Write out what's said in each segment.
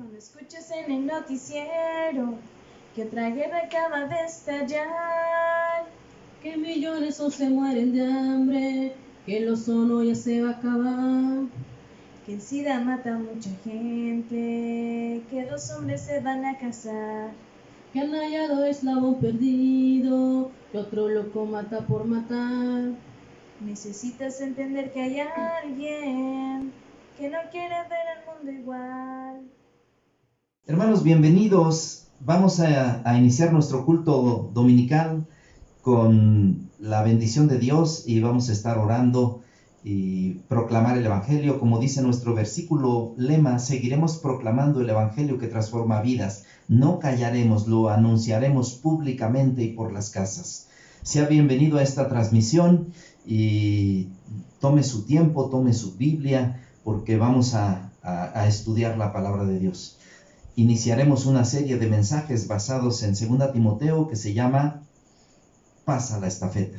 Cuando escuches en el noticiero que otra guerra acaba de estallar, que millones o se mueren de hambre, que el ozono ya se va a acabar, que el SIDA mata a mucha gente, que 2 hombres se van a casar, que han hallado eslabón perdido, que otro loco mata por matar. Necesitas entender que hay alguien que no quiere ver el mundo igual. Hermanos, bienvenidos. Vamos a iniciar nuestro culto dominical con la bendición de Dios y vamos a estar orando y proclamar el Evangelio. Como dice nuestro versículo lema, seguiremos proclamando el Evangelio que transforma vidas. No callaremos, lo anunciaremos públicamente y por las casas. Sea bienvenido a esta transmisión y tome su tiempo, tome su Biblia, porque vamos a estudiar la palabra de Dios. Iniciaremos una serie de mensajes basados en 2 Timoteo que se llama Pasa la estafeta.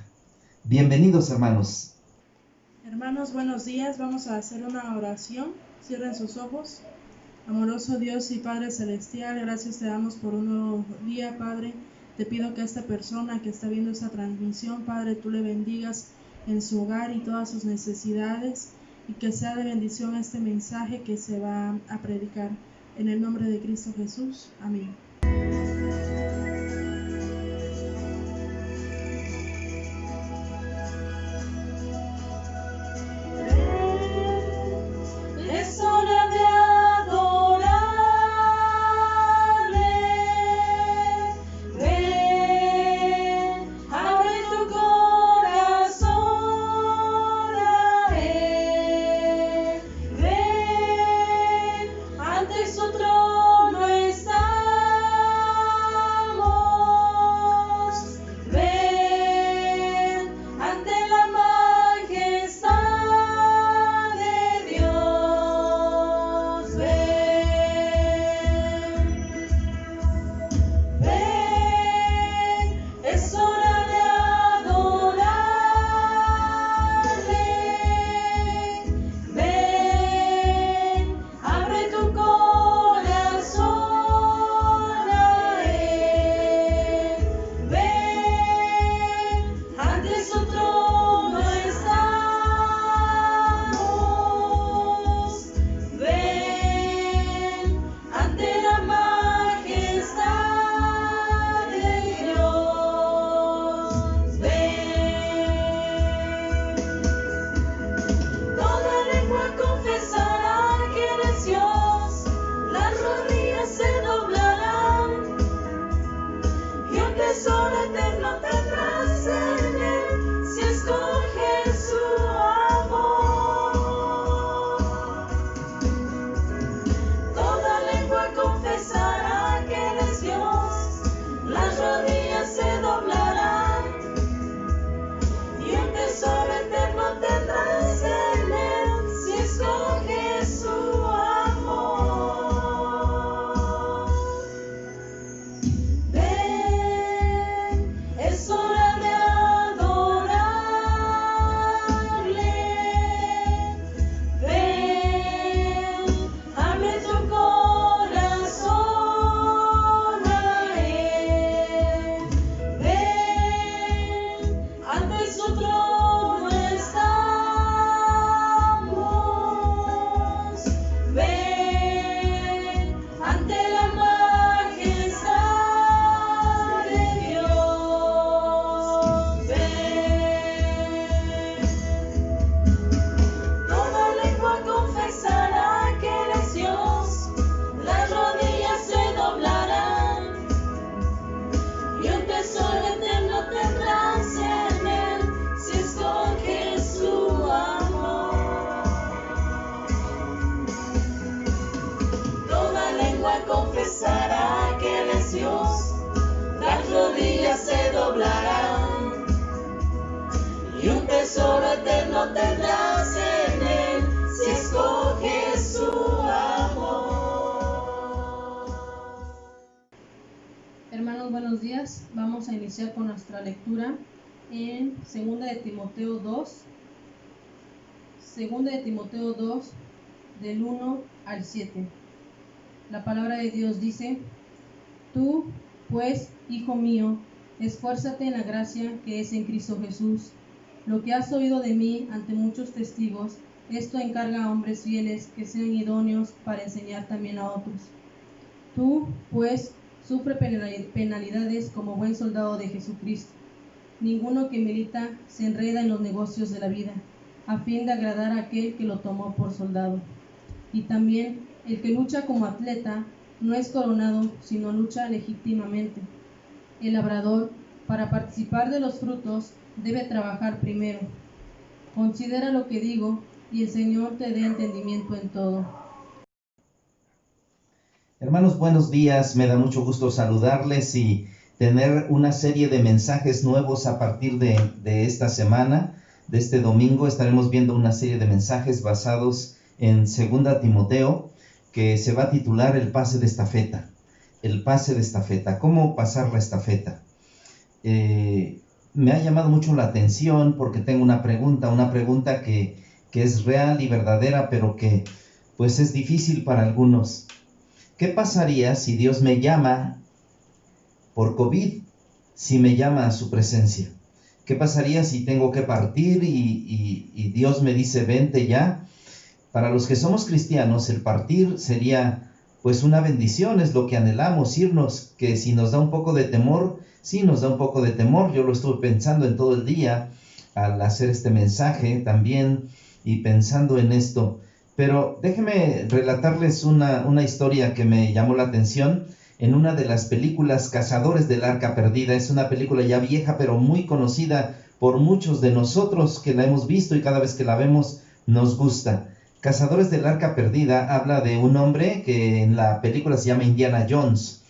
Bienvenidos, hermanos. Hermanos, buenos días. Vamos a hacer una oración. Cierren sus ojos. Amoroso Dios y Padre Celestial, gracias te damos por un nuevo día, Padre. Te pido que a esta persona que está viendo esta transmisión, Padre, tú le bendigas en su hogar y todas sus necesidades, y que sea de bendición este mensaje que se va a predicar. En el nombre de Cristo Jesús. Amén. Es hora de adorarle. Ven, abre tu corazón a Él. Ven, ante su trono estamos. Ven, ante la majestad de Dios. Ven, es hora de adorarle. Ven, abre tu corazón a Él. Ven, ante su trono estamos. Ven, ante la majestad de Dios. Toda lengua confesará que eres Dios, las rodillas se doblarán, y un tesoro eterno tendrás en Él, si escoges su amor. Toda lengua confesará que eres Dios, las rodillas se doblarán, y un tesoro eterno tendrás en Él, si escoges su amor. Ven, es hora de adorarle. Ven, abre tu corazón a Él. Ven, ante su trono estamos. Ven, ante la majestad de Dios. Toda lengua confesará que eres Dios, las rodillas se doblarán, y un tesoro eterno tendrás en Él, si escoges su amor. Toda lengua confesará que Él es Dios, las rodillas se doblarán, y un tesoro eterno tendrás en Él, si escoges su amor. Hermanos, buenos días. Vamos a iniciar con nuestra lectura en 2 Timoteo 2. 2 Timoteo 2, del 1 al 7. La palabra de Dios dice: Tú, pues, hijo mío, esfuérzate en la gracia que es en Cristo Jesús. Lo que has oído de mí ante muchos testigos, esto encarga a hombres fieles que sean idóneos para enseñar también a otros. Tú, pues, sufre penalidades como buen soldado de Jesucristo. Ninguno que milita se enreda en los negocios de la vida, a fin de agradar a aquel que lo tomó por soldado. Y también el que lucha como atleta no es coronado, sino lucha legítimamente. El labrador, para participar de los frutos, debe trabajar primero. Considera lo que digo, y el Señor te dé entendimiento en todo. Hermanos, buenos días. Me da mucho gusto saludarles y tener una serie de mensajes nuevos a partir de esta semana. De este domingo estaremos viendo una serie de mensajes basados en 2 Timoteo, que se va a titular El pase de estafeta. El pase de estafeta. ¿Cómo pasar la estafeta? Me ha llamado mucho la atención porque tengo una pregunta que es real y verdadera, pero que pues es difícil para algunos. ¿Qué pasaría si Dios me llama por COVID, si me llama a su presencia? ¿Qué pasaría si tengo que partir y Dios me dice vente ya? Para los que somos cristianos, el partir sería pues una bendición, es lo que anhelamos, irnos, que si nos da un poco de temor, sí nos da un poco de temor. Yo lo estuve pensando en todo el día al hacer este mensaje también y pensando en esto. Pero déjenme relatarles una historia que me llamó la atención en una de las películas Cazadores del Arca Perdida. Es una película ya vieja, pero muy conocida por muchos de nosotros que la hemos visto y cada vez que la vemos nos gusta. Cazadores del Arca Perdida habla de un hombre que en la película se llama Indiana Jones.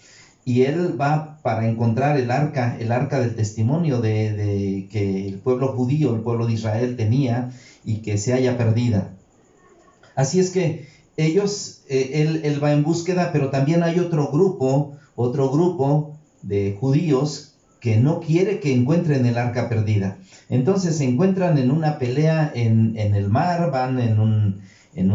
Y él va para encontrar el arca del testimonio de que el pueblo judío, el pueblo de Israel tenía y que se haya perdida. Así es que él va en búsqueda, pero también hay otro grupo de judíos que no quiere que encuentren el arca perdida. Entonces se encuentran en una pelea en el mar, van en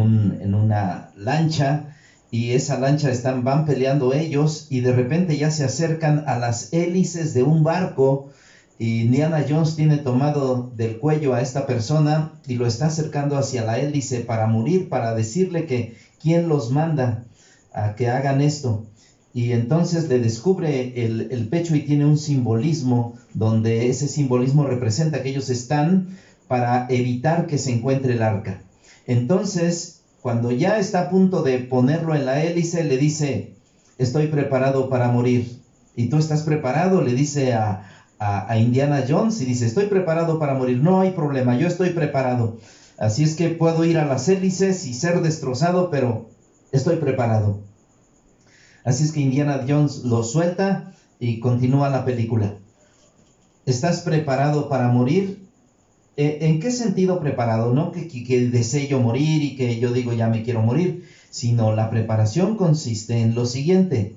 una lancha, y esa lancha van peleando ellos, y de repente ya se acercan a las hélices de un barco, y Indiana Jones tiene tomado del cuello a esta persona y lo está acercando hacia la hélice para morir, para decirle que quién los manda a que hagan esto. Y entonces le descubre el pecho y tiene un simbolismo, donde ese simbolismo representa que ellos están para evitar que se encuentre el arca. Entonces, cuando ya está a punto de ponerlo en la hélice, le dice: estoy preparado para morir. ¿Y tú estás preparado? Le dice a Indiana Jones, y dice: estoy preparado para morir. No hay problema, yo estoy preparado. Así es que puedo ir a las hélices y ser destrozado, pero estoy preparado. Así es que Indiana Jones lo suelta y continúa la película. ¿Estás preparado para morir? ¿En qué sentido preparado? No que desee yo morir y que yo digo ya me quiero morir, sino la preparación consiste en lo siguiente.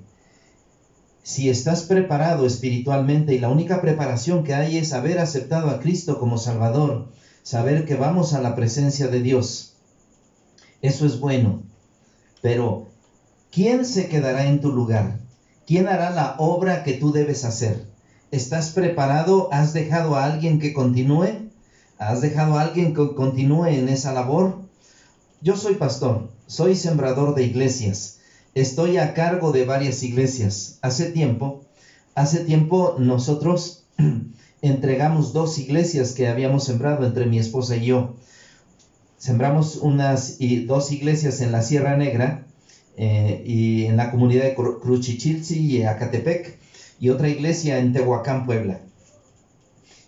Si estás preparado espiritualmente, y la única preparación que hay es haber aceptado a Cristo como Salvador, saber que vamos a la presencia de Dios, eso es bueno. Pero ¿quién se quedará en tu lugar? ¿Quién hará la obra que tú debes hacer? ¿Estás preparado? ¿Has dejado a alguien que continúe? ¿Has dejado a alguien que continúe en esa labor? Yo soy pastor, soy sembrador de iglesias. Estoy a cargo de varias iglesias. Hace tiempo nosotros entregamos 2 iglesias que habíamos sembrado entre mi esposa y yo. Sembramos 2 iglesias en la Sierra Negra y en la comunidad de Cruchichilchi y Acatepec, y otra iglesia en Tehuacán, Puebla.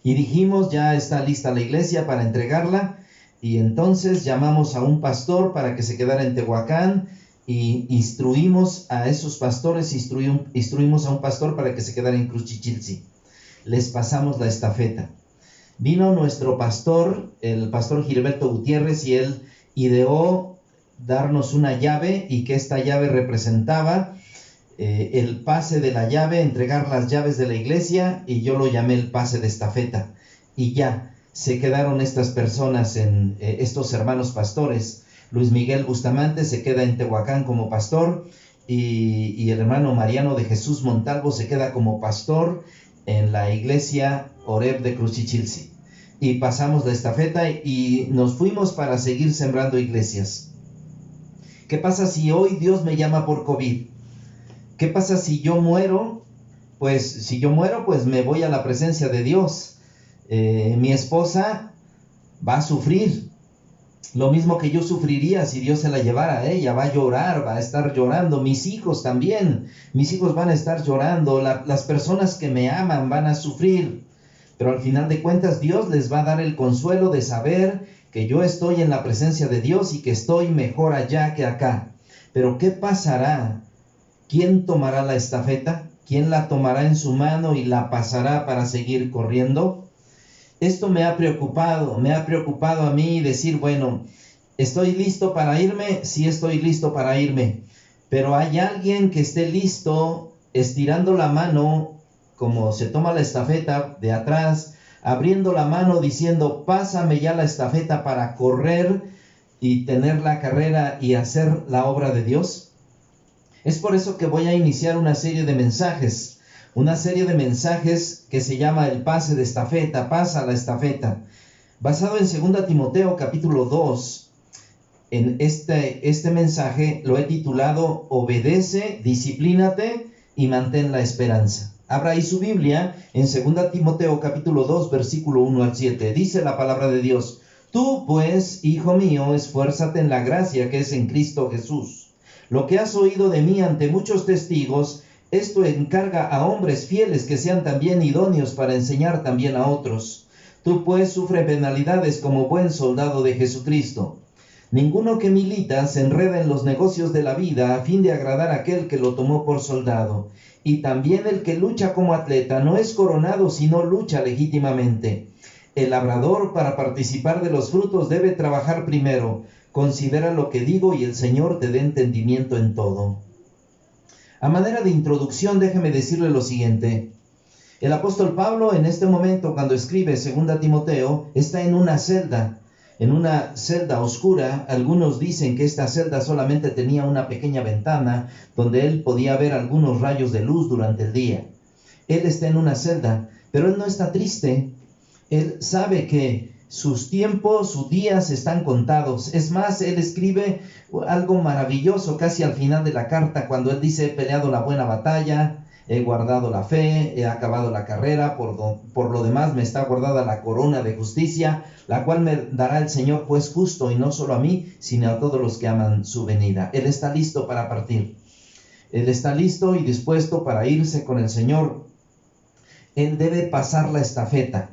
Y dijimos, ya está lista la iglesia para entregarla, y entonces llamamos a un pastor para que se quedara en Tehuacán, y instruimos a esos pastores, instruimos a un pastor para que se quedara en Cruchichilchi. Les pasamos la estafeta. Vino nuestro pastor, el pastor Gilberto Gutiérrez, y él ideó darnos una llave, y que esta llave representaba el pase de la llave, entregar las llaves de la iglesia, y yo lo llamé el pase de estafeta. Y ya se quedaron estas personas, estos hermanos pastores. Luis Miguel Bustamante se queda en Tehuacán como pastor, y el hermano Mariano de Jesús Montalvo se queda como pastor en la iglesia Oreb de Cruchichilsi. Y pasamos la estafeta y nos fuimos para seguir sembrando iglesias. ¿Qué pasa si hoy Dios me llama por COVID? ¿Qué pasa si yo muero? Pues me voy a la presencia de Dios. Mi esposa va a sufrir lo mismo que yo sufriría si Dios se la llevara a ella. Va a llorar, va a estar llorando. Mis hijos también, mis hijos van a estar llorando. Las personas que me aman van a sufrir. Pero al final de cuentas Dios les va a dar el consuelo de saber que yo estoy en la presencia de Dios y que estoy mejor allá que acá. Pero ¿qué pasará? ¿Quién tomará la estafeta? ¿Quién la tomará en su mano y la pasará para seguir corriendo? Esto me ha preocupado a mí decir, bueno, ¿estoy listo para irme? Sí, estoy listo para irme. Pero hay alguien que esté listo, estirando la mano, como se toma la estafeta de atrás, abriendo la mano diciendo, pásame ya la estafeta para correr y tener la carrera y hacer la obra de Dios. Es por eso que voy a iniciar una serie de mensajes que se llama el pase de estafeta, pasa la estafeta, basado en 2 Timoteo capítulo 2. En este mensaje lo he titulado Obedece, disciplínate y mantén la esperanza. Abra ahí su Biblia en 2 Timoteo capítulo 2 versículo 1 al 7. Dice la palabra de Dios: Tú pues, hijo mío, esfuérzate en la gracia que es en Cristo Jesús. Lo que has oído de mí ante muchos testigos, esto encarga a hombres fieles que sean también idóneos para enseñar también a otros. Tú pues sufre penalidades como buen soldado de Jesucristo. Ninguno que milita se enreda en los negocios de la vida a fin de agradar a aquel que lo tomó por soldado. Y también el que lucha como atleta no es coronado, sino lucha legítimamente. El labrador, para participar de los frutos, debe trabajar primero. Considera lo que digo y el Señor te dé entendimiento en todo. A manera de introducción, déjeme decirle lo siguiente. El apóstol Pablo, en este momento, cuando escribe 2 Timoteo, está en una celda oscura. Algunos dicen que esta celda solamente tenía una pequeña ventana donde él podía ver algunos rayos de luz durante el día. Él está en una celda, pero él no está triste. Él sabe que sus tiempos, sus días están contados. Es más, él escribe algo maravilloso casi al final de la carta, cuando él dice: he peleado la buena batalla, he guardado la fe, he acabado la carrera, por lo demás me está guardada la corona de justicia, la cual me dará el Señor juez justo, y no solo a mí, sino a todos los que aman su venida. Él está listo para partir. Él está listo y dispuesto para irse con el Señor. Él debe pasar la estafeta.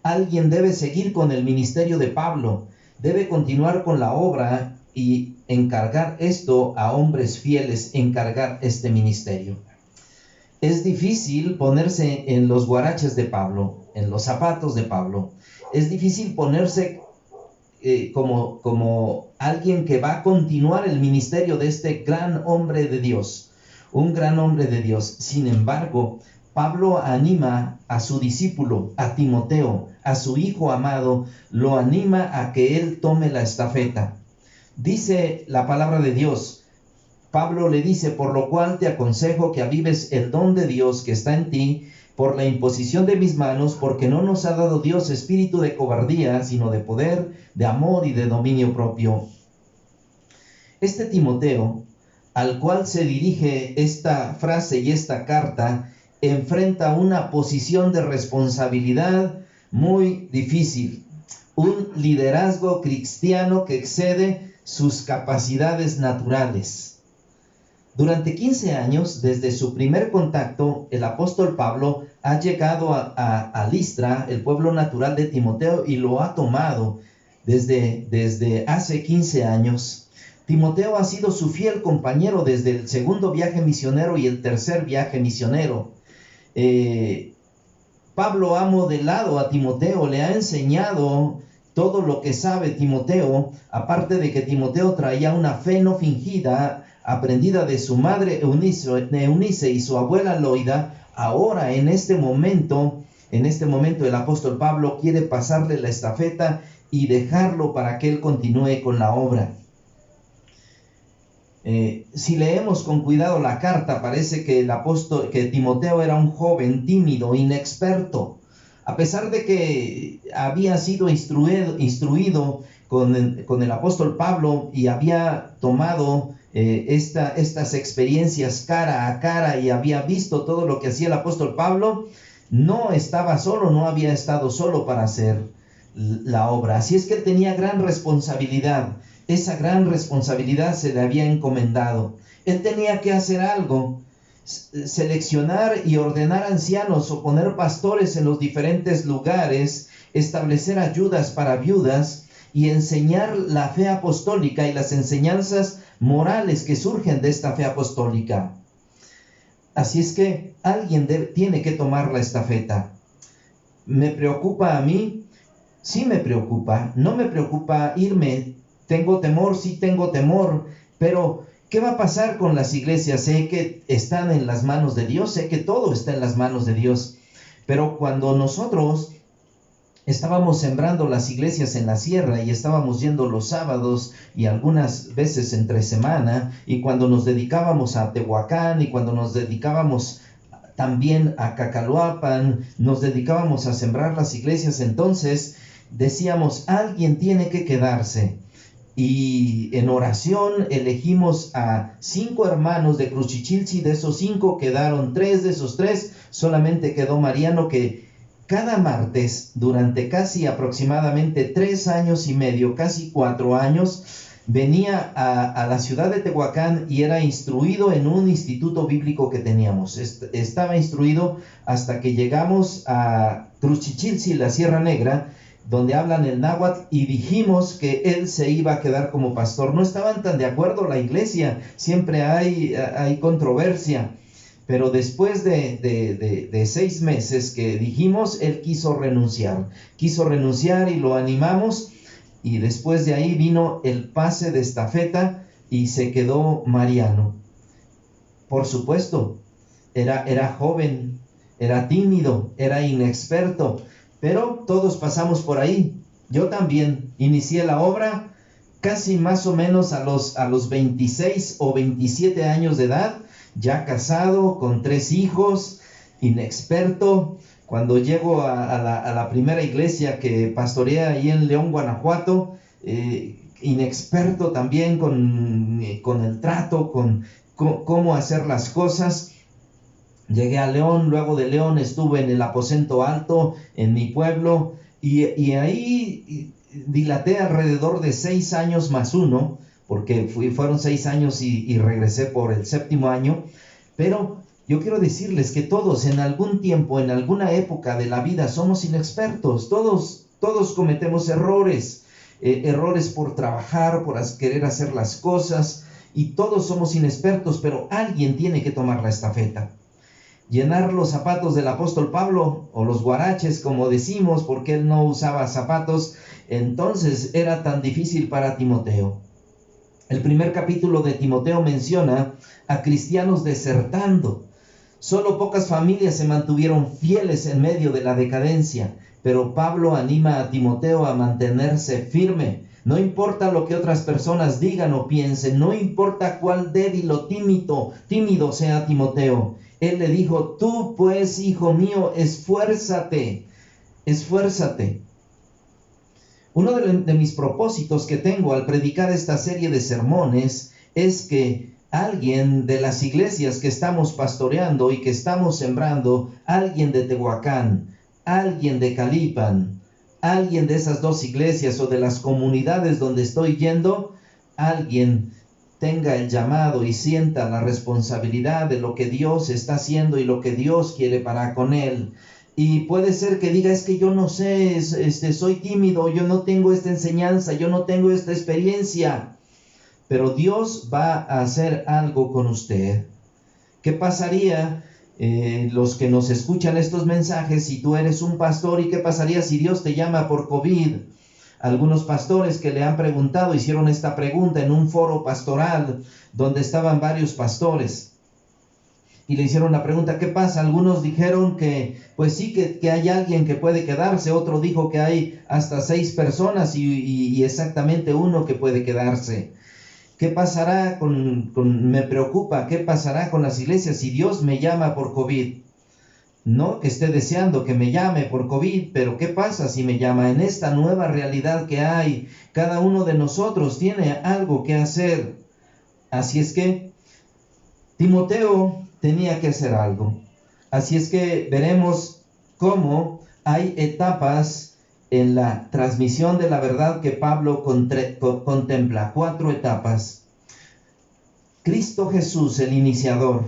Alguien debe seguir con el ministerio de Pablo, debe continuar con la obra y encargar esto a hombres fieles, encargar este ministerio. Es difícil ponerse en los guaraches de Pablo, en los zapatos de Pablo. Es difícil ponerse como alguien que va a continuar el ministerio de este gran hombre de Dios, un gran hombre de Dios. Sin embargo, Pablo anima a su discípulo, a Timoteo, a su hijo amado, lo anima a que él tome la estafeta. Dice la palabra de Dios, Pablo le dice: por lo cual te aconsejo que avives el don de Dios que está en ti por la imposición de mis manos, porque no nos ha dado Dios espíritu de cobardía, sino de poder, de amor y de dominio propio. Este Timoteo, al cual se dirige esta frase y esta carta, enfrenta una posición de responsabilidad muy difícil, un liderazgo cristiano que excede sus capacidades naturales. Durante 15 años, desde su primer contacto, el apóstol Pablo ha llegado a Listra, el pueblo natural de Timoteo, y lo ha tomado desde hace 15 años. Timoteo ha sido su fiel compañero desde el segundo viaje misionero y el tercer viaje misionero. Pablo ha modelado a Timoteo, le ha enseñado todo lo que sabe Timoteo, aparte de que Timoteo traía una fe no fingida, aprendida de su madre Eunice y su abuela Loida. Ahora, en este momento, el apóstol Pablo quiere pasarle la estafeta y dejarlo para que él continúe con la obra. Si leemos con cuidado la carta, parece que que Timoteo era un joven tímido, inexperto. A pesar de que había sido instruido con el apóstol Pablo y había tomado estas experiencias cara a cara y había visto todo lo que hacía el apóstol Pablo, no estaba solo, no había estado solo para hacer la obra. Así es que él tenía gran responsabilidad. Esa gran responsabilidad se le había encomendado. Él tenía que hacer algo: seleccionar y ordenar ancianos o poner pastores en los diferentes lugares, establecer ayudas para viudas y enseñar la fe apostólica y las enseñanzas morales que surgen de esta fe apostólica. Así es que alguien tiene que tomar la estafeta. ¿Me preocupa a mí? Sí me preocupa. No me preocupa irme. Tengo temor, sí tengo temor, pero ¿qué va a pasar con las iglesias? Sé que están en las manos de Dios, sé que todo está en las manos de Dios, pero cuando nosotros estábamos sembrando las iglesias en la sierra y estábamos yendo los sábados y algunas veces entre semana, y cuando nos dedicábamos a Tehuacán y cuando nos dedicábamos también a Cacaloapan, nos dedicábamos a sembrar las iglesias, entonces decíamos, alguien tiene que quedarse. Y en oración elegimos a 5 hermanos de Cruchichilchi. De esos 5 quedaron 3, de esos 3 solamente quedó Mariano, que cada martes durante casi aproximadamente 3 años y medio, casi 4 años, venía a la ciudad de Tehuacán y era instruido en un instituto bíblico que teníamos. Estaba instruido hasta que llegamos a Cruchichilchi, la Sierra Negra, donde hablan el náhuatl, y dijimos que él se iba a quedar como pastor. No estaban tan de acuerdo la iglesia, siempre hay controversia, pero después de 6 meses que dijimos, él quiso renunciar y lo animamos, y después de ahí vino el pase de estafeta y se quedó Mariano. Por supuesto, era joven, era tímido, era inexperto, pero todos pasamos por ahí. Yo también inicié la obra casi más o menos a los 26 o 27 años de edad, ya casado, con 3 hijos, inexperto. Cuando llego a la primera iglesia que pastoreé ahí en León, Guanajuato, inexperto también con el trato, con cómo hacer las cosas. Llegué a León, luego de León estuve en el aposento alto en mi pueblo, y ahí dilaté alrededor de 6 años más 1, porque fueron 6 años y regresé por el 7º año. Pero yo quiero decirles que todos en algún tiempo, en alguna época de la vida, somos inexpertos. Todos cometemos errores por trabajar, por querer hacer las cosas, y todos somos inexpertos, pero alguien tiene que tomar la estafeta. Llenar los zapatos del apóstol Pablo, o los guaraches como decimos, porque él no usaba zapatos, entonces era tan difícil para Timoteo. El primer capítulo de Timoteo menciona a cristianos desertando. Solo pocas familias se mantuvieron fieles en medio de la decadencia, pero Pablo anima a Timoteo a mantenerse firme. No importa lo que otras personas digan o piensen, no importa cuál débil o tímido sea Timoteo. Él le dijo, tú pues, hijo mío, esfuérzate. Uno de mis propósitos que tengo al predicar esta serie de sermones es que alguien de las iglesias que estamos pastoreando y que estamos sembrando, alguien de Tehuacán, alguien de Calipan, alguien de esas 2 iglesias o de las comunidades donde estoy yendo, alguien tenga el llamado y sienta la responsabilidad de lo que Dios está haciendo y lo que Dios quiere para con él. Y puede ser que diga, es que yo no sé, soy tímido, yo no tengo esta enseñanza, yo no tengo esta experiencia. Pero Dios va a hacer algo con usted. ¿Qué pasaría, los que nos escuchan estos mensajes, si tú eres un pastor? ¿Y qué pasaría si Dios te llama por COVID? Algunos pastores que le han preguntado, hicieron esta pregunta en un foro pastoral donde estaban varios pastores. Y le hicieron la pregunta, ¿qué pasa? Algunos dijeron que, pues sí, que hay alguien que puede quedarse. Otro dijo que hay hasta 6 personas y exactamente 1 que puede quedarse. ¿Qué pasará me preocupa, qué pasará con las iglesias si Dios me llama por COVID? No que esté deseando que me llame por COVID, pero ¿qué pasa si me llama? En esta nueva realidad que hay, cada uno de nosotros tiene algo que hacer. Así es que Timoteo tenía que hacer algo. Así es que veremos cómo hay etapas en la transmisión de la verdad que Pablo contempla. 4 etapas. Cristo Jesús, el iniciador,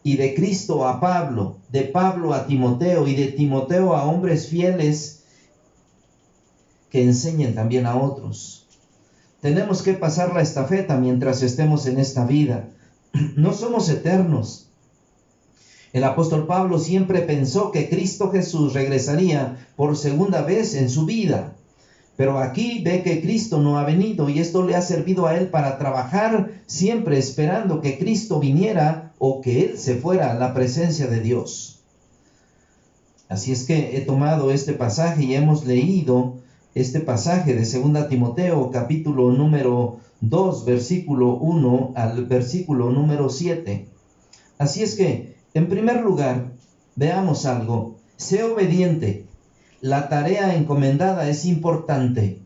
y de Cristo a Pablo, de Pablo a Timoteo, y de Timoteo a hombres fieles que enseñen también a otros. Tenemos que pasar la estafeta mientras estemos en esta vida. No somos eternos. El apóstol Pablo siempre pensó que Cristo Jesús regresaría por segunda vez en su vida. Pero aquí ve que Cristo no ha venido y esto le ha servido a él para trabajar siempre esperando que Cristo viniera o que él se fuera a la presencia de Dios. Así es que he tomado este pasaje y hemos leído este pasaje de 2 Timoteo, capítulo número 2, versículo 1 al versículo número 7. Así es que, en primer lugar, veamos algo. Sé obediente. La tarea encomendada es importante.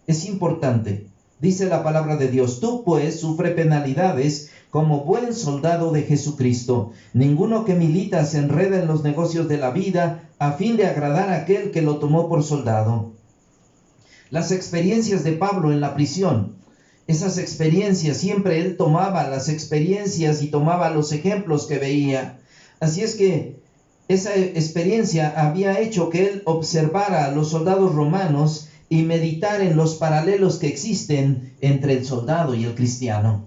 Es importante. Dice la palabra de Dios: tú pues sufre penalidades como buen soldado de Jesucristo. Ninguno que milita se enreda en los negocios de la vida a fin de agradar a aquel que lo tomó por soldado. Las experiencias de Pablo en la prisión, esas experiencias, siempre él tomaba las experiencias y tomaba los ejemplos que veía. Así es que esa experiencia había hecho que él observara a los soldados romanos y meditar en los paralelos que existen entre el soldado y el cristiano.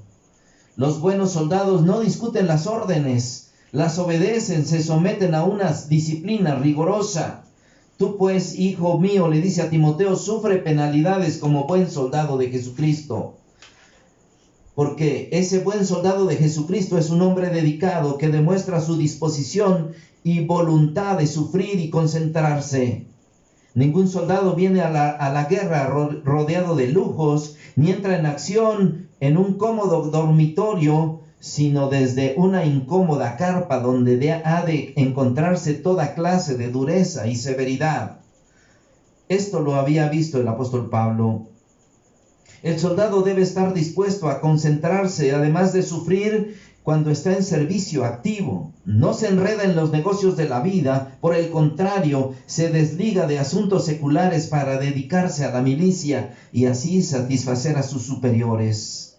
Los buenos soldados no discuten las órdenes, las obedecen, se someten a una disciplina rigurosa. Tú pues, hijo mío, le dice a Timoteo, sufre penalidades como buen soldado de Jesucristo. Porque ese buen soldado de Jesucristo es un hombre dedicado que demuestra su disposición y voluntad de sufrir y concentrarse. Ningún soldado viene a la guerra rodeado de lujos, ni entra en acción en un cómodo dormitorio, sino desde una incómoda carpa donde ha de encontrarse toda clase de dureza y severidad. Esto lo había visto el apóstol Pablo. El soldado debe estar dispuesto a concentrarse, además de sufrir cuando está en servicio activo. No se enreda en los negocios de la vida, por el contrario, se desliga de asuntos seculares para dedicarse a la milicia y así satisfacer a sus superiores.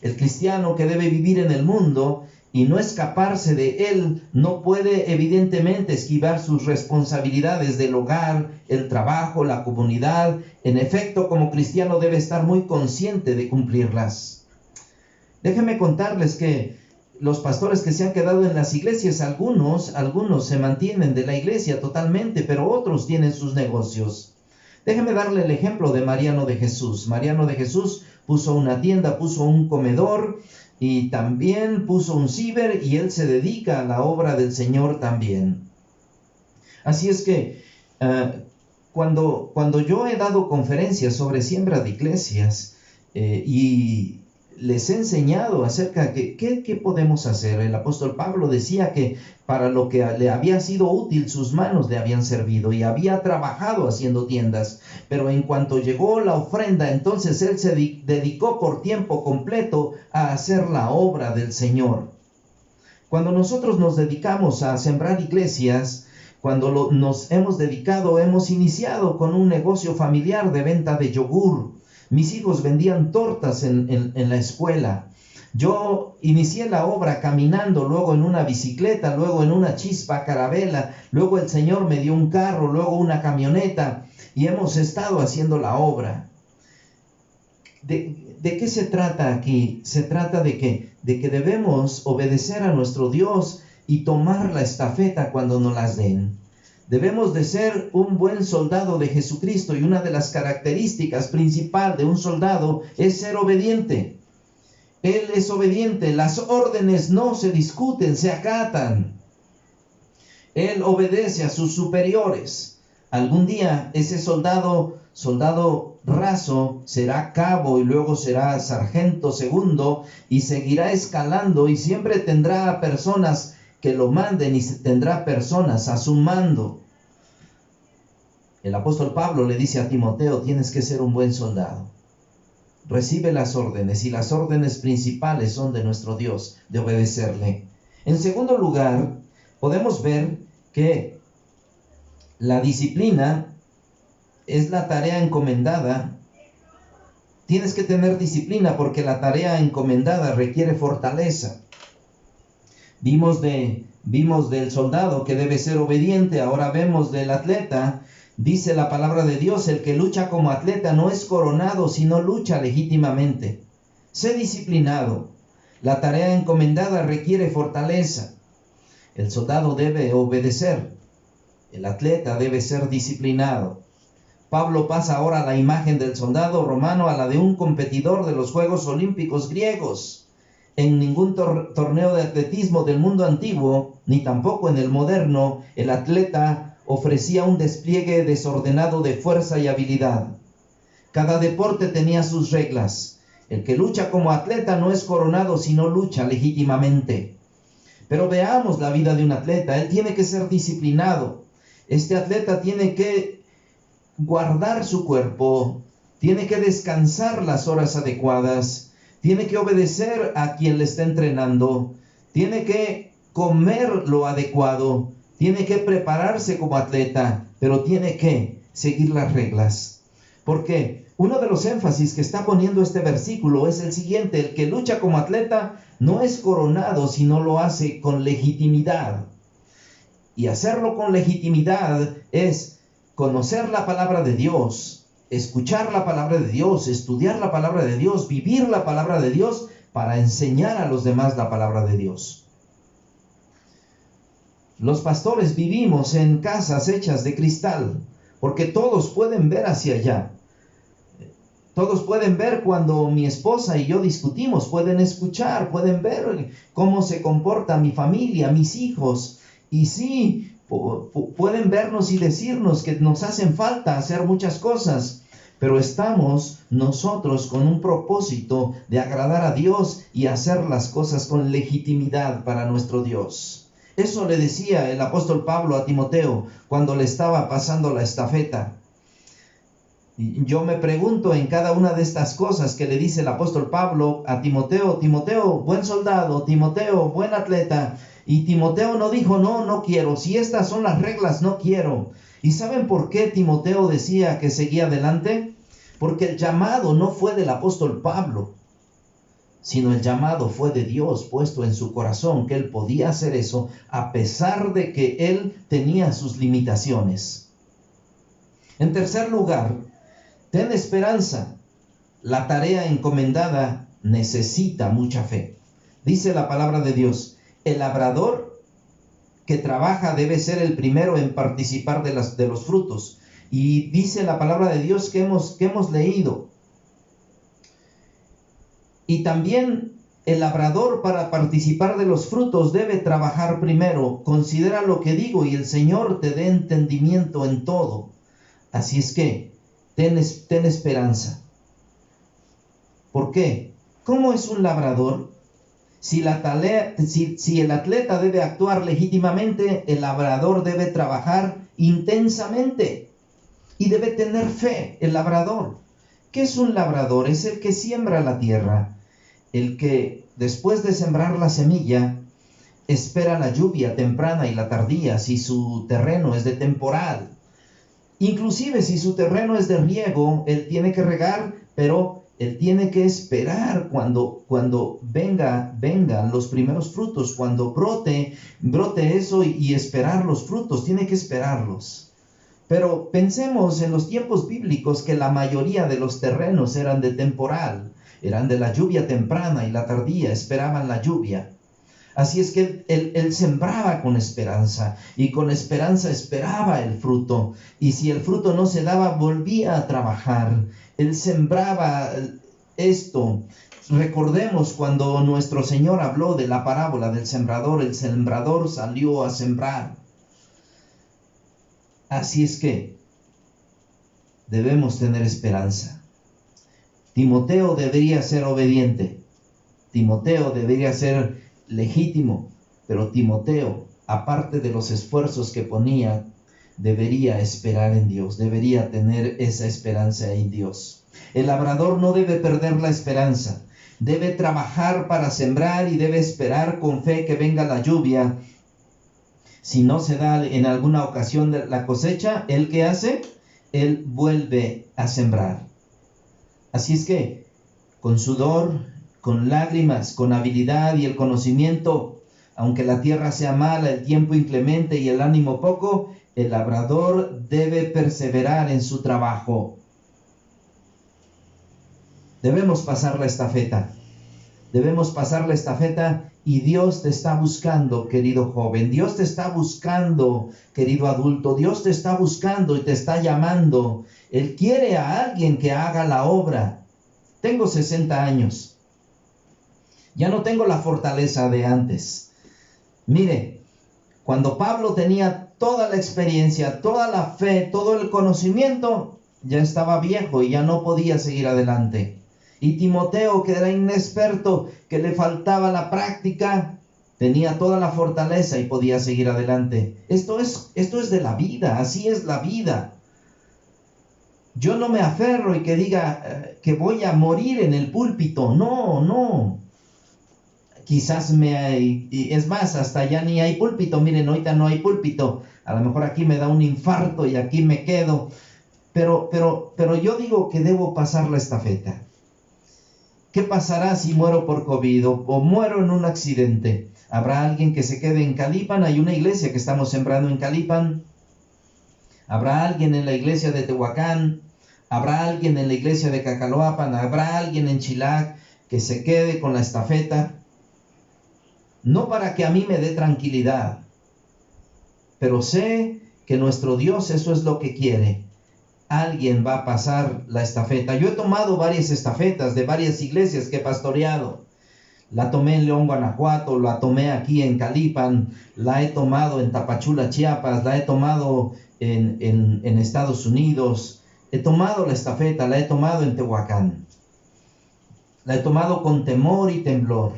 El cristiano que debe vivir en el mundo y no escaparse de él, no puede evidentemente esquivar sus responsabilidades del hogar, el trabajo, la comunidad. En efecto, como cristiano debe estar muy consciente de cumplirlas. Déjenme contarles que los pastores que se han quedado en las iglesias, algunos se mantienen de la iglesia totalmente, pero otros tienen sus negocios. Déjenme darle el ejemplo de Mariano de Jesús. Mariano de Jesús puso una tienda, puso un comedor y también puso un ciber, y él se dedica a la obra del Señor también. Así es que cuando yo he dado conferencias sobre siembra de iglesias y les he enseñado acerca de qué podemos hacer, el apóstol Pablo decía que para lo que le había sido útil sus manos le habían servido y había trabajado haciendo tiendas, pero en cuanto llegó la ofrenda, entonces él se dedicó por tiempo completo a hacer la obra del Señor. Cuando nosotros nos dedicamos a sembrar iglesias, cuando nos hemos dedicado, hemos iniciado con un negocio familiar de venta de yogur. Mis hijos vendían tortas en la escuela. Yo inicié la obra caminando, luego en una bicicleta, luego en una chispa carabela, luego el Señor me dio un carro, luego una camioneta, y hemos estado haciendo la obra. ¿De qué se trata aquí? Se trata de que debemos obedecer a nuestro Dios y tomar la estafeta cuando nos las den. Debemos de ser un buen soldado de Jesucristo, y una de las características principales de un soldado es ser obediente. Él es obediente, las órdenes no se discuten, se acatan. Él obedece a sus superiores. Algún día ese soldado Soldado raso será cabo y luego será sargento segundo y seguirá escalando y siempre tendrá personas que lo manden y tendrá personas a su mando. El apóstol Pablo le dice a Timoteo, tienes que ser un buen soldado. Recibe las órdenes y las órdenes principales son de nuestro Dios, de obedecerle. En segundo lugar, podemos ver que la disciplina es la tarea encomendada. Tienes que tener disciplina porque la tarea encomendada requiere fortaleza. Vimos del soldado que debe ser obediente, ahora vemos del atleta. Dice la palabra de Dios, el que lucha como atleta no es coronado, sino lucha legítimamente. Sé disciplinado. La tarea encomendada requiere fortaleza. El soldado debe obedecer. El atleta debe ser disciplinado. Pablo pasa ahora la imagen del soldado romano a la de un competidor de los Juegos Olímpicos griegos. En ningún torneo de atletismo del mundo antiguo, ni tampoco en el moderno, el atleta ofrecía un despliegue desordenado de fuerza y habilidad. Cada deporte tenía sus reglas. El que lucha como atleta no es coronado, sino lucha legítimamente. Pero veamos la vida de un atleta. Él tiene que ser disciplinado. Este atleta tiene que guardar su cuerpo, tiene que descansar las horas adecuadas, tiene que obedecer a quien le está entrenando, tiene que comer lo adecuado, tiene que prepararse como atleta, pero tiene que seguir las reglas. Porque uno de los énfasis que está poniendo este versículo es el siguiente: el que lucha como atleta no es coronado, sino lo hace con legitimidad. Y hacerlo con legitimidad es conocer la palabra de Dios, escuchar la palabra de Dios, estudiar la palabra de Dios, vivir la palabra de Dios para enseñar a los demás la palabra de Dios. Los pastores vivimos en casas hechas de cristal, porque todos pueden ver hacia allá. Todos pueden ver cuando mi esposa y yo discutimos, pueden escuchar, pueden ver cómo se comporta mi familia, mis hijos. Y sí, pueden vernos y decirnos que nos hacen falta hacer muchas cosas, pero estamos nosotros con un propósito de agradar a Dios y hacer las cosas con legitimidad para nuestro Dios. Eso le decía el apóstol Pablo a Timoteo cuando le estaba pasando la estafeta. Y yo me pregunto en cada una de estas cosas que le dice el apóstol Pablo a Timoteo: Timoteo, buen soldado, Timoteo, buen atleta. Y Timoteo no dijo, no quiero, si estas son las reglas, no quiero. ¿Y saben por qué Timoteo decía que seguía adelante? Porque el llamado no fue del apóstol Pablo, sino el llamado fue de Dios puesto en su corazón, que él podía hacer eso a pesar de que él tenía sus limitaciones. En tercer lugar, ten esperanza. La tarea encomendada necesita mucha fe. Dice la palabra de Dios: el labrador que trabaja debe ser el primero en participar de los frutos. Y dice la palabra de Dios que hemos leído. Y también el labrador, para participar de los frutos, debe trabajar primero. Considera lo que digo y el Señor te dé entendimiento en todo. Así es que ten esperanza. ¿Por qué? ¿Cómo es un labrador? Si el atleta debe actuar legítimamente, el labrador debe trabajar intensamente y debe tener fe. El labrador, ¿qué es un labrador? Es el que siembra la tierra, el que después de sembrar la semilla espera la lluvia temprana y la tardía si su terreno es de temporal. Inclusive si su terreno es de riego, él tiene que regar, pero él tiene que esperar cuando vengan los primeros frutos, cuando brote eso y esperar los frutos, tiene que esperarlos. Pero pensemos en los tiempos bíblicos que la mayoría de los terrenos eran de temporal, eran de la lluvia temprana y la tardía, esperaban la lluvia. Así es que él sembraba con esperanza y con esperanza esperaba el fruto. Y si el fruto no se daba, volvía a trabajar. Él sembraba esto. Recordemos cuando nuestro Señor habló de la parábola del sembrador. El sembrador salió a sembrar. Así es que debemos tener esperanza. Timoteo debería ser obediente. Timoteo debería ser legítimo. Pero Timoteo, aparte de los esfuerzos que ponía, debería esperar en Dios. Debería tener esa esperanza en Dios. El labrador no debe perder la esperanza. Debe trabajar para sembrar y debe esperar con fe que venga la lluvia. Si no se da en alguna ocasión la cosecha, ¿él qué hace? Él vuelve a sembrar. Así es que, con sudor, con lágrimas, con habilidad y el conocimiento, aunque la tierra sea mala, el tiempo inclemente y el ánimo poco, el labrador debe perseverar en su trabajo. Debemos pasar la estafeta. Debemos pasar la estafeta y Dios te está buscando, querido joven. Dios te está buscando, querido adulto. Dios te está buscando y te está llamando. Él quiere a alguien que haga la obra. Tengo 60 años. Ya no tengo la fortaleza de antes. Mire, cuando Pablo tenía toda la experiencia, toda la fe, todo el conocimiento, ya estaba viejo y ya no podía seguir adelante. Y Timoteo, que era inexperto, que le faltaba la práctica, tenía toda la fortaleza y podía seguir adelante. Esto es de la vida, así es la vida. Yo no me aferro y que diga que voy a morir en el púlpito. No. Quizás es más, hasta ya ni hay púlpito. Miren, ahorita no hay púlpito. A lo mejor aquí me da un infarto y aquí me quedo. Pero yo digo que debo pasar la estafeta. ¿Qué pasará si muero por COVID o muero en un accidente? ¿Habrá alguien que se quede en Calipan? Hay una iglesia que estamos sembrando en Calipan. ¿Habrá alguien en la iglesia de Tehuacán? ¿Habrá alguien en la iglesia de Cacaloapan? ¿Habrá alguien en Chilac que se quede con la estafeta? No para que a mí me dé tranquilidad, pero sé que nuestro Dios eso es lo que quiere. Alguien va a pasar la estafeta. Yo he tomado varias estafetas de varias iglesias que he pastoreado. La tomé en León, Guanajuato, la tomé aquí en Calipan, la he tomado en Tapachula, Chiapas, la he tomado en Estados Unidos. He tomado la estafeta, la he tomado en Tehuacán. La he tomado con temor y temblor.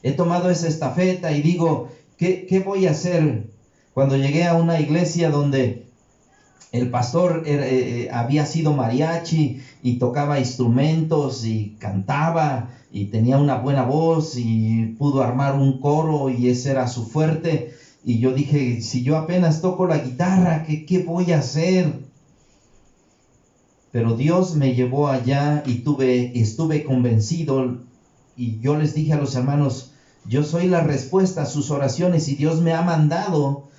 He tomado esa estafeta y digo, ¿qué voy a hacer? Cuando llegué a una iglesia donde el pastor había sido mariachi y tocaba instrumentos y cantaba y tenía una buena voz y pudo armar un coro y ese era su fuerte. Y yo dije, si yo apenas toco la guitarra, ¿qué voy a hacer? Pero Dios me llevó allá y estuve convencido y yo les dije a los hermanos, yo soy la respuesta a sus oraciones y Dios me ha mandado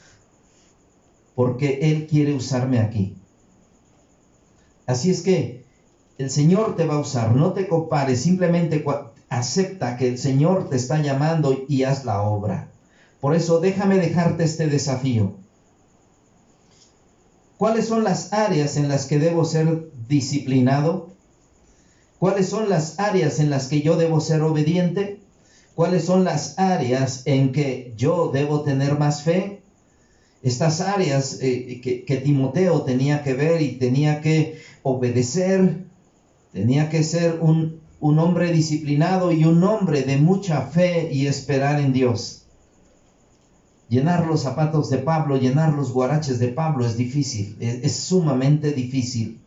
porque Él quiere usarme aquí. Así es que el Señor te va a usar, no te compares, simplemente acepta que el Señor te está llamando y haz la obra. Por eso déjame dejarte este desafío. ¿Cuáles son las áreas en las que debo ser disciplinado? ¿Cuáles son las áreas en las que yo debo ser obediente? ¿Cuáles son las áreas en que yo debo tener más fe? Estas áreas que Timoteo tenía que ver y tenía que obedecer, tenía que ser un hombre disciplinado y un hombre de mucha fe y esperar en Dios. Llenar los zapatos de Pablo, llenar los guaraches de Pablo es difícil, es sumamente difícil.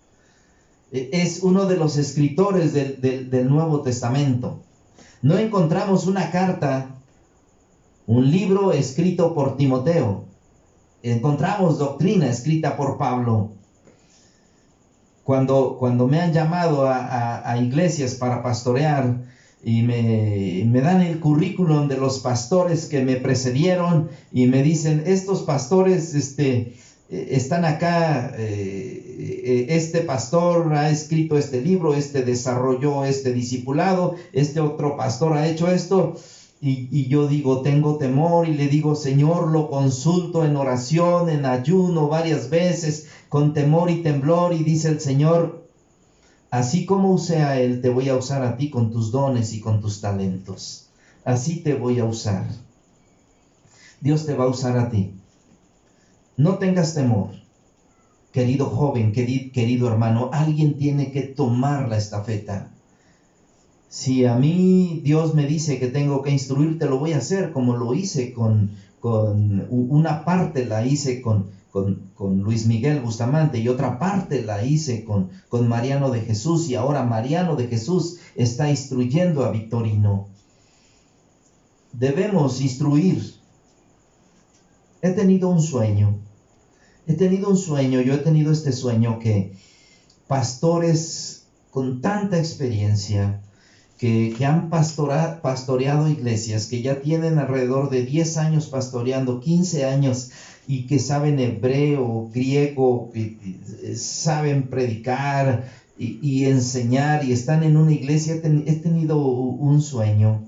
Es uno de los escritores del Nuevo Testamento. No encontramos una carta, un libro escrito por Timoteo. Encontramos doctrina escrita por Pablo. Cuando me han llamado a iglesias para pastorear y me dan el currículum de los pastores que me precedieron y me dicen, estos pastores están acá, este pastor ha escrito este libro, desarrolló este discipulado, este otro pastor ha hecho esto. Y yo digo, tengo temor y le digo, Señor, lo consulto en oración, en ayuno varias veces, con temor y temblor. Y dice el Señor, así como usé a él, te voy a usar a ti con tus dones y con tus talentos. Así te voy a usar. Dios te va a usar a ti. No tengas temor. querido joven, querido hermano, alguien tiene que tomar la estafeta. Si a mí Dios me dice que tengo que instruirte, lo voy a hacer, como lo hice con una parte la hice con Luis Miguel Bustamante y otra parte la hice con Mariano de Jesús, y ahora Mariano de Jesús está instruyendo a Victorino. Debemos instruir. He tenido un sueño, yo he tenido este sueño que pastores con tanta experiencia, que han pastoreado iglesias, que ya tienen alrededor de 10 años pastoreando, 15 años, y que saben hebreo, griego, saben predicar y enseñar, y están en una iglesia. He tenido un sueño,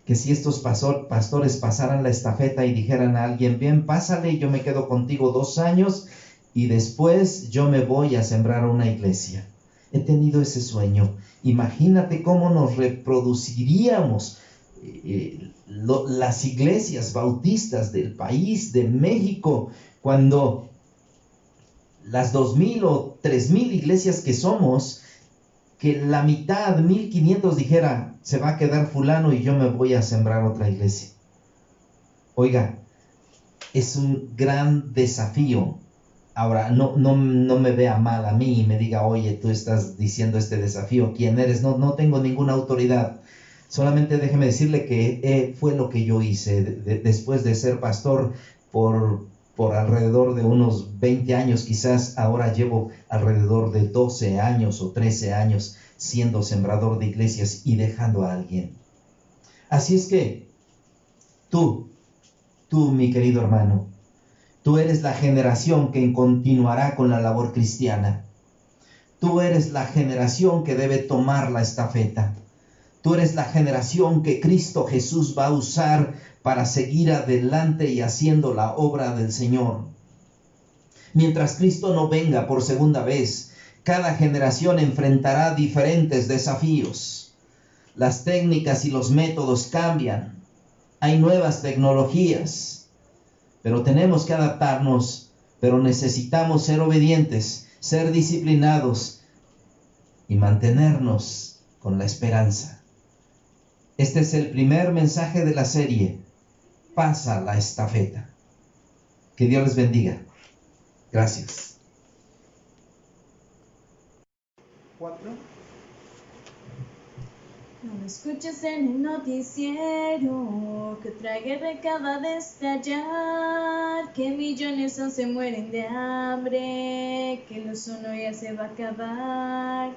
que si estos pastores pasaran la estafeta y dijeran a alguien, bien, pásale, yo me quedo contigo 2 años, y después yo me voy a sembrar una iglesia. He tenido ese sueño. Imagínate cómo nos reproduciríamos las iglesias bautistas del país, de México, cuando las 2,000 o 3,000 iglesias que somos, que la mitad, 1,500, dijera, se va a quedar fulano y yo me voy a sembrar otra iglesia. Oiga, es un gran desafío. Ahora, no me vea mal a mí y me diga, oye, tú estás diciendo este desafío, ¿quién eres? No tengo ninguna autoridad. Solamente déjeme decirle que fue lo que yo hice. Después de ser pastor por alrededor de unos 20 años, quizás ahora llevo alrededor de 12 años o 13 años siendo sembrador de iglesias y dejando a alguien. Así es que tú, mi querido hermano, tú eres la generación que continuará con la labor cristiana. Tú eres la generación que debe tomar la estafeta. Tú eres la generación que Cristo Jesús va a usar para seguir adelante y haciendo la obra del Señor. Mientras Cristo no venga por segunda vez, cada generación enfrentará diferentes desafíos. Las técnicas y los métodos cambian. Hay nuevas tecnologías. Pero tenemos que adaptarnos, pero necesitamos ser obedientes, ser disciplinados y mantenernos con la esperanza. Este es el primer mensaje de la serie, Pasa la estafeta. Que Dios les bendiga. Gracias. 4. No lo escuches en el noticiero, que otra guerra acaba de estallar, que millones aún se mueren de hambre, que el ozono ya se va a acabar,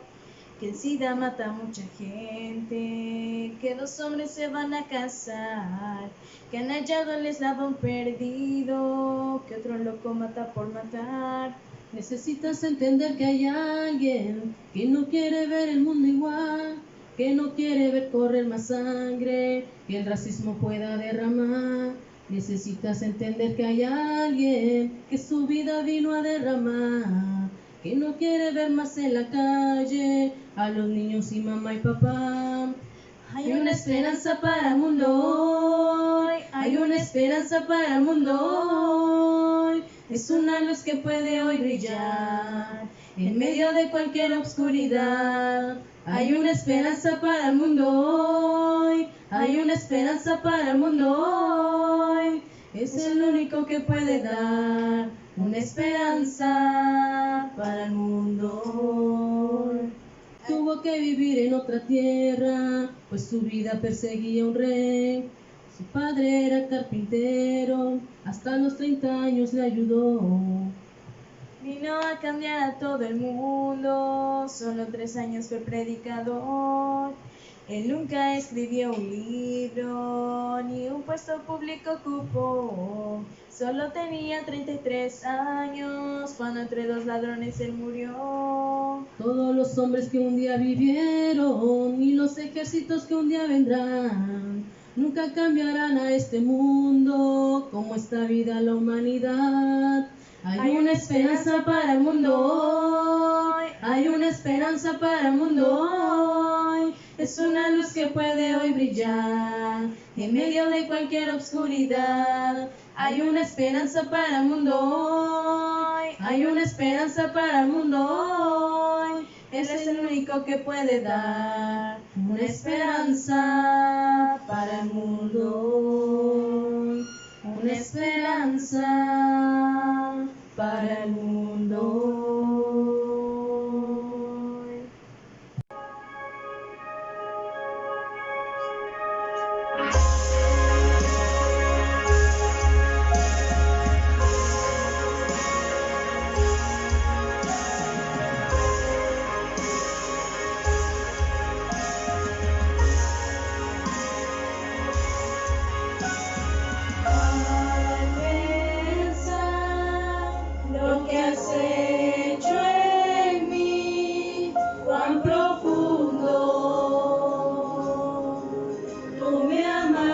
que el SIDA mata a mucha gente, que 2 hombres se van a casar, que han hallado el eslabón perdido, que otro loco mata por matar. Necesitas entender que hay alguien que no quiere ver el mundo igual, que no quiere ver correr más sangre, que el racismo pueda derramar. Necesitas entender que hay alguien que su vida vino a derramar, que no quiere ver más en la calle a los niños sin mamá y papá. Hay una esperanza para el mundo hoy, hay una esperanza para el mundo hoy. Es una luz que puede hoy brillar en medio de cualquier oscuridad. Hay una esperanza para el mundo hoy, hay una esperanza para el mundo hoy. Es el único que puede dar una esperanza para el mundo hoy. Tuvo que vivir en otra tierra, pues su vida perseguía un rey. Su padre era carpintero, hasta los 30 años le ayudó. Vino a cambiar a todo el mundo, solo 3 años fue predicador. Él nunca escribió un libro, ni un puesto público ocupó. Solo tenía 33 años, cuando entre 2 ladrones él murió. Todos los hombres que un día vivieron, y los ejércitos que un día vendrán, nunca cambiarán a este mundo, como esta vida la humanidad. Hay una esperanza para el mundo hoy, hay una esperanza para el mundo hoy. Es una luz que puede hoy brillar En medio de cualquier obscuridad hay una esperanza para el mundo hoy. Hay una esperanza para el mundo hoy. Él es el único que puede dar una esperanza para el mundo hoy. Una esperanza para el mundo hoy. Al pensar lo que has hecho en mí, cuán profundo tú me amas.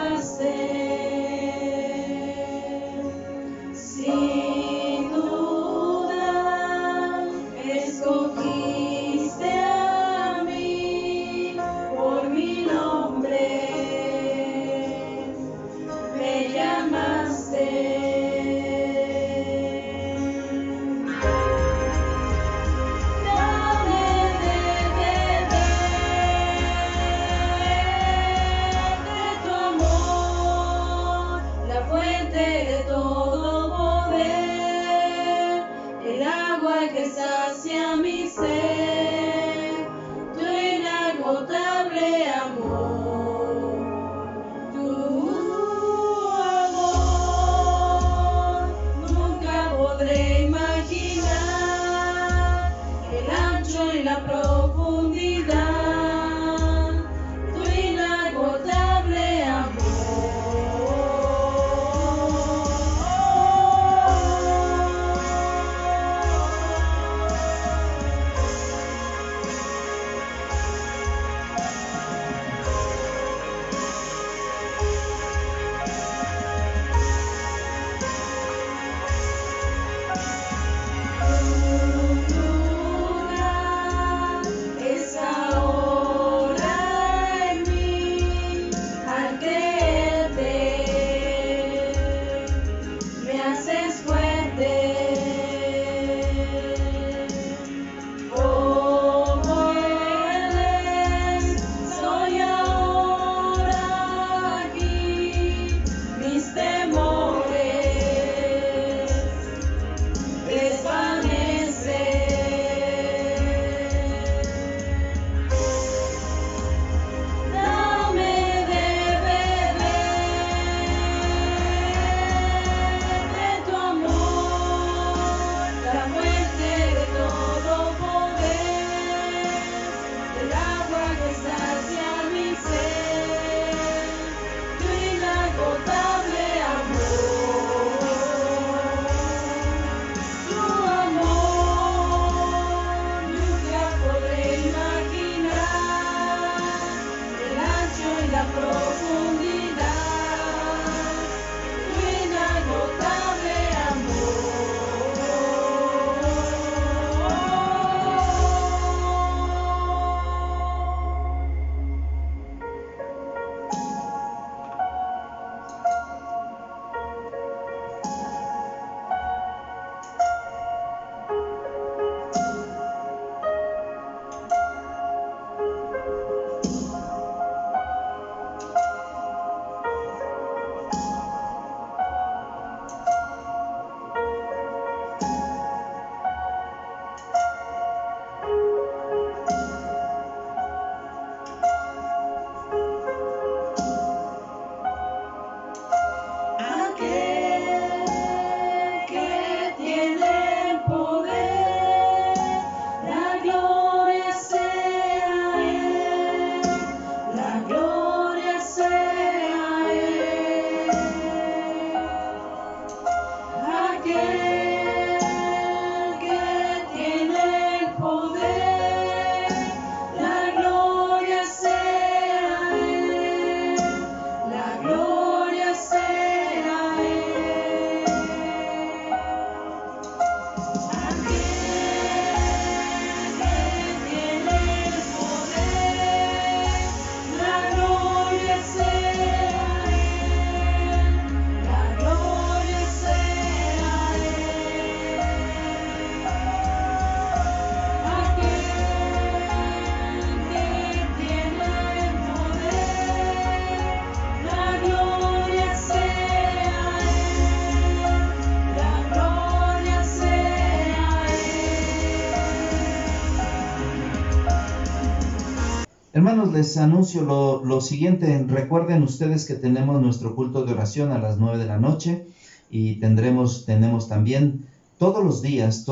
Hermanos, les anuncio lo siguiente. Recuerden ustedes que tenemos nuestro culto de oración a las 9 de la noche y tenemos también todos los días,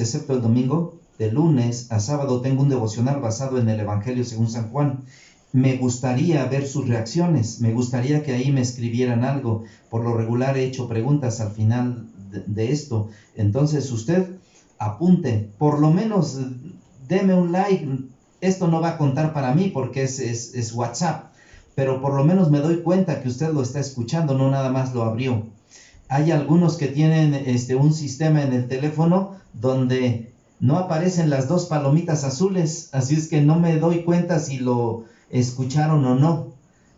excepto el domingo, de lunes a sábado, tengo un devocional basado en el Evangelio según San Juan. Me gustaría ver sus reacciones, me gustaría que ahí me escribieran algo. Por lo regular he hecho preguntas al final de esto. Entonces usted apunte, por lo menos deme un like. Esto no va a contar para mí porque es WhatsApp, pero por lo menos me doy cuenta que usted lo está escuchando, no nada más lo abrió. Hay algunos que tienen un sistema en el teléfono donde no aparecen las dos palomitas azules, así es que no me doy cuenta si lo escucharon o no.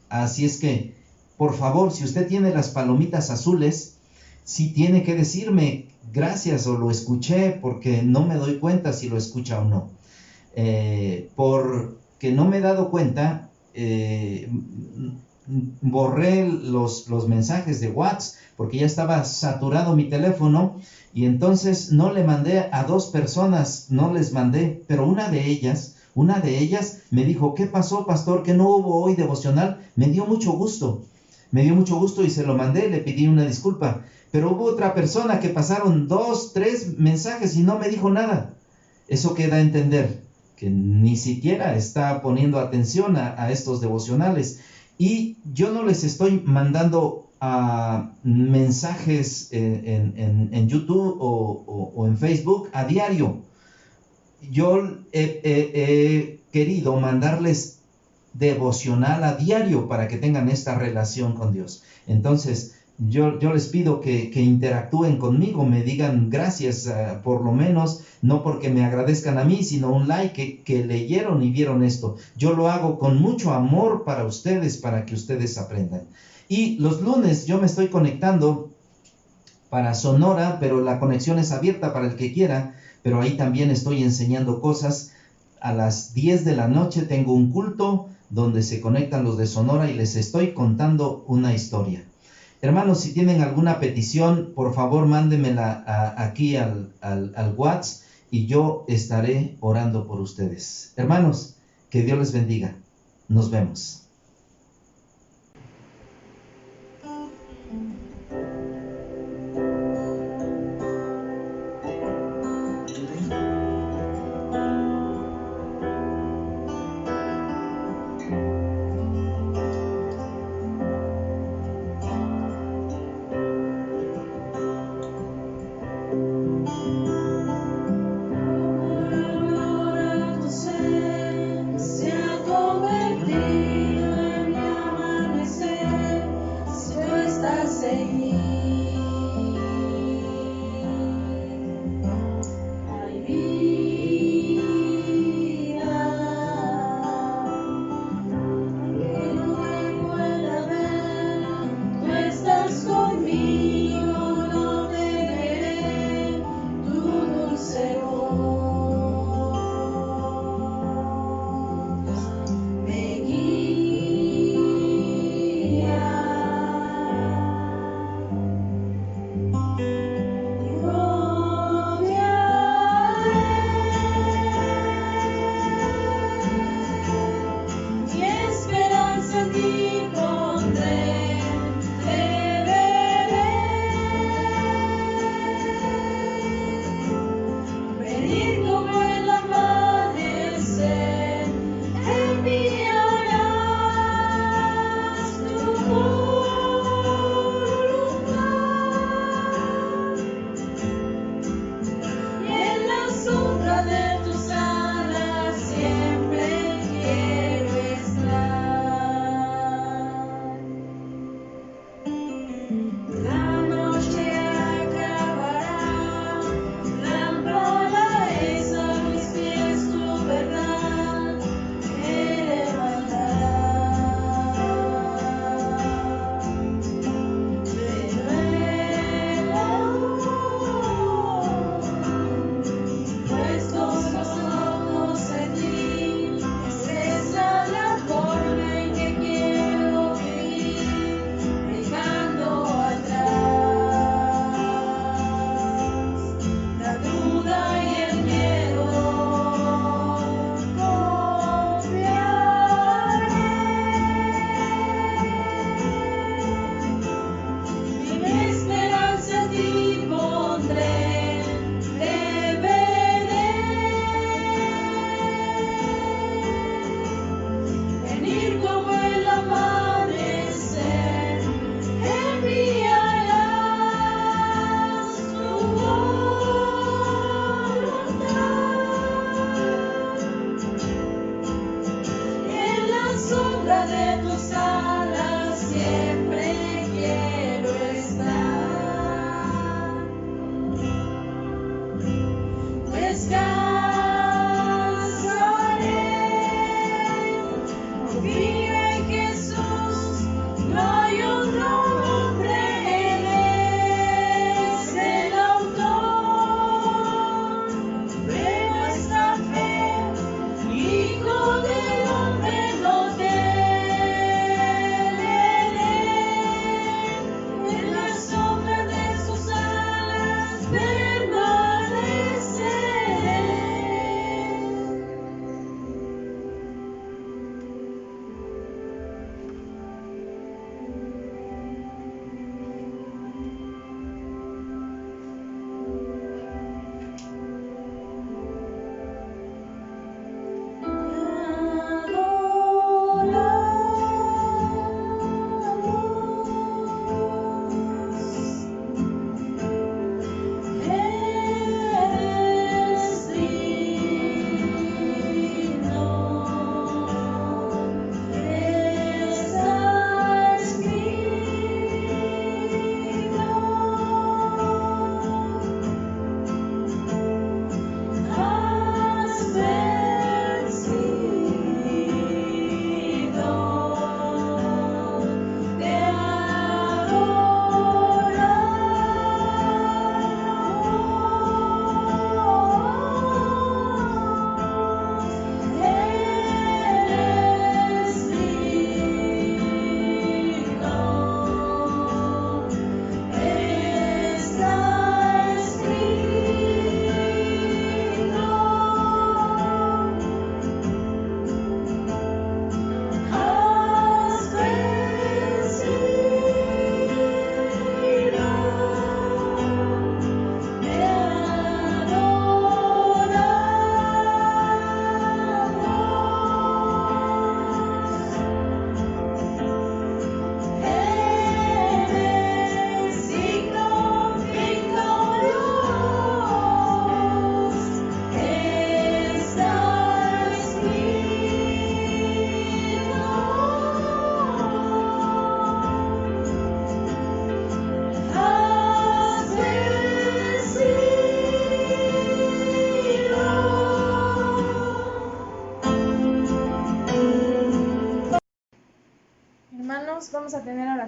Así es que, por favor, si usted tiene las palomitas azules, sí tiene que decirme gracias o lo escuché, porque no me doy cuenta si lo escucha o no. Porque no me he dado cuenta, borré los mensajes de WhatsApp porque ya estaba saturado mi teléfono y entonces no le mandé a 2 personas, no les mandé, pero una de ellas me dijo: ¿qué pasó, pastor? ¿Que no hubo hoy devocional? Me dio mucho gusto y se lo mandé, le pedí una disculpa, pero hubo otra persona que pasaron 2, 3 mensajes y no me dijo nada. Eso queda a entender que ni siquiera está poniendo atención a estos devocionales. Y yo no les estoy mandando mensajes en YouTube o en Facebook a diario. Yo he querido mandarles devocional a diario para que tengan esta relación con Dios. Entonces, yo les pido que interactúen conmigo, me digan gracias, por lo menos, no porque me agradezcan a mí, sino un like, que leyeron y vieron esto. Yo lo hago con mucho amor para ustedes, para que ustedes aprendan. Y los lunes yo me estoy conectando para Sonora, pero la conexión es abierta para el que quiera, pero ahí también estoy enseñando cosas. A las 10 de la noche tengo un culto donde se conectan los de Sonora y les estoy contando una historia. Hermanos, si tienen alguna petición, por favor mándenmela aquí al WhatsApp y yo estaré orando por ustedes. Hermanos, que Dios les bendiga. Nos vemos. Se ha convertido en mi amanecer, si tú estás en mí. Hay vida que no me pueda ver, tú estás conmigo, no temeré tu dulce voz. Me guía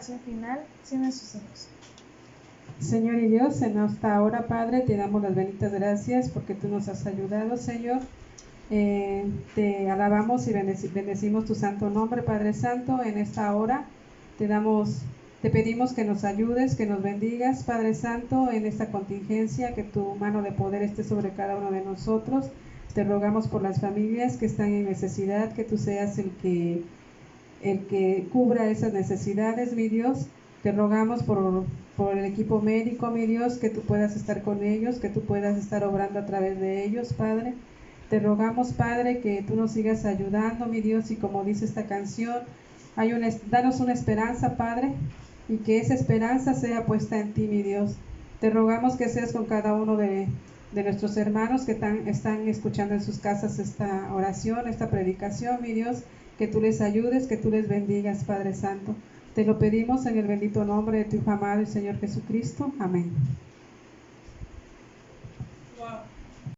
oración final. Cierren sus ojos. Señor y Dios, en esta hora, Padre, te damos las benditas gracias porque tú nos has ayudado, Señor. Te alabamos y bendecimos tu santo nombre, Padre Santo. En esta hora te pedimos que nos ayudes, que nos bendigas, Padre Santo, en esta contingencia, que tu mano de poder esté sobre cada uno de nosotros. Te rogamos por las familias que están en necesidad, que tú seas el que cubra esas necesidades, mi Dios. Te rogamos por el equipo médico, mi Dios, que tú puedas estar con ellos, que tú puedas estar obrando a través de ellos, Padre. Te rogamos, Padre, que tú nos sigas ayudando, mi Dios, y como dice esta canción, danos una esperanza, Padre, y que esa esperanza sea puesta en ti, mi Dios. Te rogamos que seas con cada uno de nuestros hermanos que están escuchando en sus casas esta oración, esta predicación, mi Dios, que tú les ayudes, que tú les bendigas, Padre Santo. Te lo pedimos en el bendito nombre de tu Hijo amado y Señor Jesucristo. Amén.